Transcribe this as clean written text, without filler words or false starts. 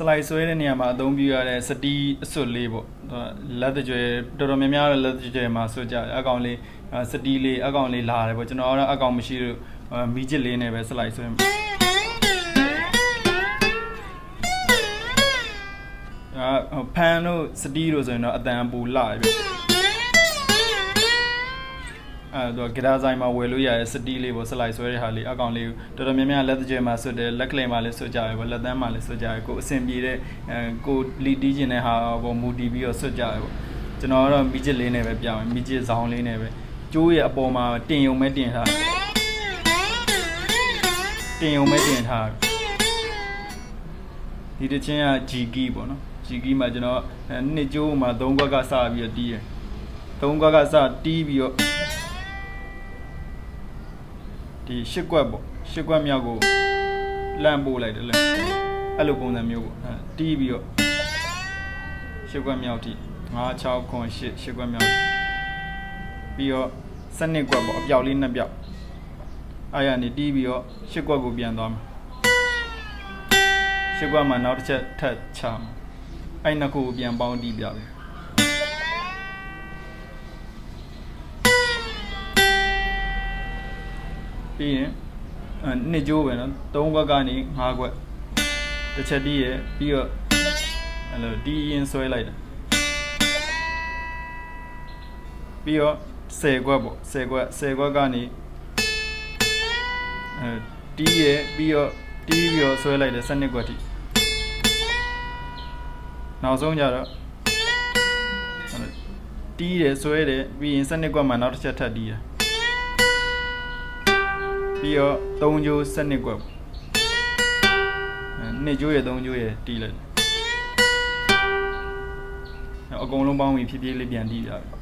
လိုက်ဆွဲတဲ့နေရာမှာအသုံးပြုရတဲ့စတီးအစွတ်လေးပေါ့လက်တကြွယ်တော်တော်များများလက်တကြွယ်မှာဆွတ်ကြအကောင်လေးစတီးလေးအကောင်လေးလာတယ်ပေါ့ကျွန်တော်ကတော့အကောင်မရှိလို့မီးချစ်လေးနဲ့ပဲစလိုက်ဆွဲဖန်တို့စတီးတို့ဆိုရင်တော့အတန်ပူလာတယ်ဗျတော့ဂီတာဆိုင်မှာဝယ်လို့ရတဲ့စတီးလေးပေါ့စလိုက်ဆွဲတဲ့ဟာလေးအကောင်လေးတော်တော်များများလက်တကြွယ်မှာဆွတ်တယ်လက်ကလေးမှာလည်းဆွတ်ကြရပေါ့လက်သန်းမှာလည်းဆွတ်ကြရကိုအဆင်ပြေတဲ့ကိုလီတီးကျင်တဲ့ဟာပေါ့မူတီးပြီးတော့ဆွတ်ကြရပေါ့ကျွန်တော်ကတော့မီးချစ်လေးနဲ့ပဲပြမယ်မီးချစ်ဇောင်းလေးနဲ့ပဲကျိုးရဲ့အပေါ်မှာတင်ယုံမဲ့တင်ထားဒီတချင်းက G key ပေါ့နော် G key မှာကျွန်တော်နှစ်ကျိုးမှာ3ခွက်ကစပြီးတော့တီးရ3ခွက်ကစတီးပြီးတော့ဒီ10ခွက်ပေါ့10ခွက်မြောက်ကိုလန့်ပို့လိုက်တယ်လေအဲ့လိုပုံစံမျိုးပေါ့တီးပြီးတော့10ခွက်မြောက်ထိ5 6 9 8 10ခွက်မြောက်ပြီးတော့12ခွက်ပေါ့အပြောက်လေး2ပြောက်အဲ့ရနေတီးပြီးတော့10ခွက်ကိုပြန်သွားမှာ10ခွက်မှာနောက်တစ်ချက်ထပ်ချမှာအဲ့နှစ်ခုကိုပြန်ပေါင်းတီးပြပဲပြီးရင်နှစ်ကျိုးပဲနော်3ခွက်ကနေ5ခွက်တစ်ချက်တီးရပြီးတော့အဲ့လိုတီးရင်ဆွဲလိုက်တာပြီးတော့10ခွက်ပေါ့10ခွက်ကနေတီးရပြီးတော့ဆွဲလိုက်တယ်12ခွက်ထိနောက်ဆုံးကြတော့တီးတယ်ဆွဲတယ်ပြီးရင်12ခွက်မှာနောက်တစ်ချက်ထပ်တီးတယ်ပြီးတော့3ကျိုး12ခွက်2ကျိုးရ3ကျိုးရတီးလိုက်အကုန်လုံးပေါင်းပြီးဖြည်းဖြည်းလေးပြန်တီးပြတယ်